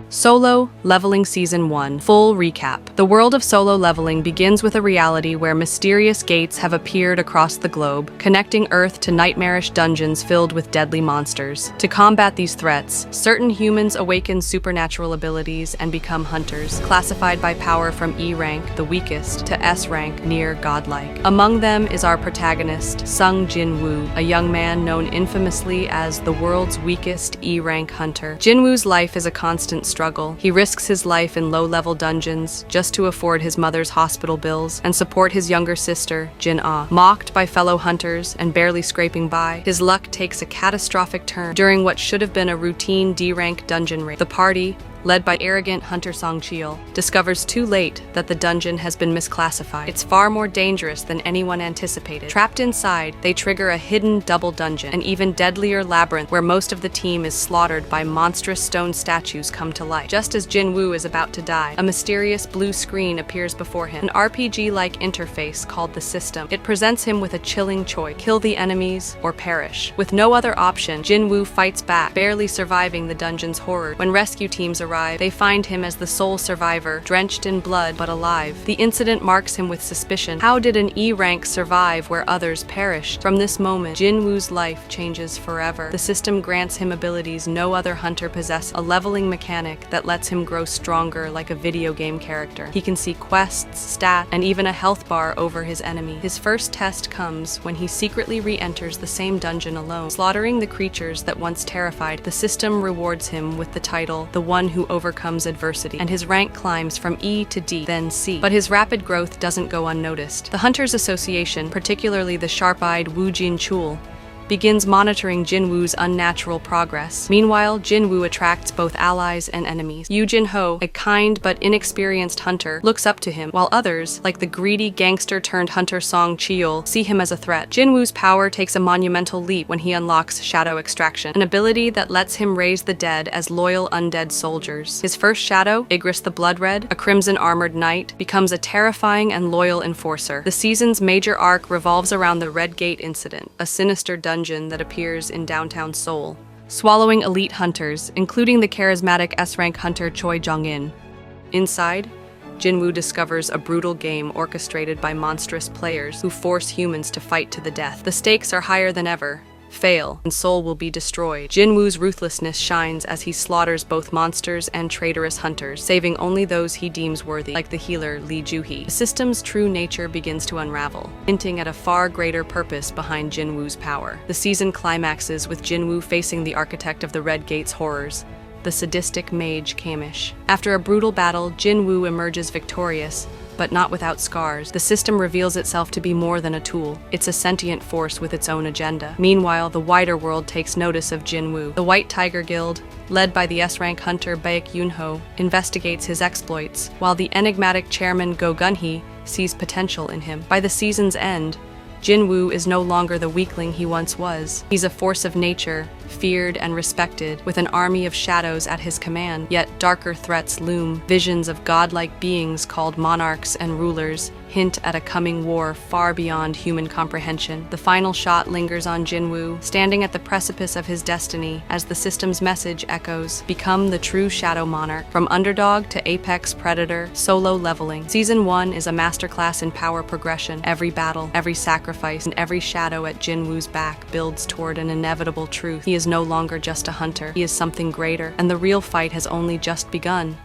Solo Leveling Season 1 Full Recap. The world of Solo Leveling begins with a reality where mysterious gates have appeared across the globe, connecting Earth to nightmarish dungeons filled with deadly monsters. To combat these threats, certain humans awaken supernatural abilities and become hunters, classified by power from E rank, the weakest, to S rank, near godlike. Among them is our protagonist, Sung Jin-Woo, a young man known infamously as the world's weakest E rank hunter. Jin-Woo's life is a constant struggle. He risks his life in low-level dungeons just to afford his mother's hospital bills and support his younger sister, Jin-Ah. Mocked by fellow hunters and barely scraping by, his luck takes a catastrophic turn during what should have been a routine D-rank dungeon raid. The party, led by arrogant hunter Song Cheol, discovers too late that the dungeon has been misclassified. It's far more dangerous than anyone anticipated. Trapped inside, they trigger a hidden double dungeon, an even deadlier labyrinth where most of the team is slaughtered by monstrous stone statues come to life. Just as Jin-Woo is about to die, a mysterious blue screen appears before him, an RPG-like interface called the System. It presents him with a chilling choice: kill the enemies or perish. With no other option, Jin-Woo fights back, barely surviving the dungeon's horror. When rescue teams arrive, they find him as the sole survivor, drenched in blood but alive. The incident marks him with suspicion. How did an E rank survive where others perished? From this moment, Jin-Woo's life changes forever. The system grants him abilities no other hunter possesses, a leveling mechanic that lets him grow stronger like a video game character. He can see quests, stats, and even a health bar over his enemy. His first test comes when he secretly re-enters the same dungeon alone, slaughtering the creatures that once terrified. The system rewards him with the title, the one who overcomes adversity, and his rank climbs from E to D, then C. But his rapid growth doesn't go unnoticed. The Hunters Association, particularly the sharp-eyed Woo Jin-Chul, begins monitoring Jin-Woo's unnatural progress. Meanwhile, Jin-Woo attracts both allies and enemies. Yu Jin-ho, a kind but inexperienced hunter, looks up to him, while others, like the greedy gangster-turned-hunter Song Cheol, see him as a threat. Jin-Woo's power takes a monumental leap when he unlocks Shadow Extraction, an ability that lets him raise the dead as loyal undead soldiers. His first shadow, Igris the Blood-Red, a crimson-armored knight, becomes a terrifying and loyal enforcer. The season's major arc revolves around the Red Gate incident, a sinister dungeon that appears in downtown Seoul, swallowing elite hunters, including the charismatic S-rank hunter Choi Jong-in. Inside, Jin-Woo discovers a brutal game orchestrated by monstrous players who force humans to fight to the death. The stakes are higher than ever. Fail, and Seoul will be destroyed. Jin-Woo's ruthlessness shines as he slaughters both monsters and traitorous hunters, saving only those he deems worthy, like the healer Lee Joo-hee. The system's true nature begins to unravel, hinting at a far greater purpose behind Jin-Woo's power. The season climaxes with Jin-Woo facing the architect of the Red Gate's horrors, the sadistic mage Kamish. After a brutal battle, Jin-Woo emerges victorious, but not without scars. The system reveals itself to be more than a tool. It's a sentient force with its own agenda. Meanwhile, the wider world takes notice of Jin-Woo. The White Tiger Guild, led by the S-rank hunter Baek Yoon-ho, investigates his exploits, while the enigmatic chairman Go Gun-hee sees potential in him. By the season's end, Jin-Woo is no longer the weakling he once was. He's a force of nature, feared and respected, with an army of shadows at his command. Yet darker threats loom. Visions of godlike beings called monarchs and rulers hint at a coming war far beyond human comprehension. The final shot lingers on Jin-Woo, standing at the precipice of his destiny as the system's message echoes, become the true Shadow Monarch. From underdog to apex predator, Solo Leveling. Season 1 is a masterclass in power progression. Every battle, every sacrifice, and every shadow at Jin-Woo's back builds toward an inevitable truth. He is no longer just a hunter. He is something greater, and the real fight has only just begun.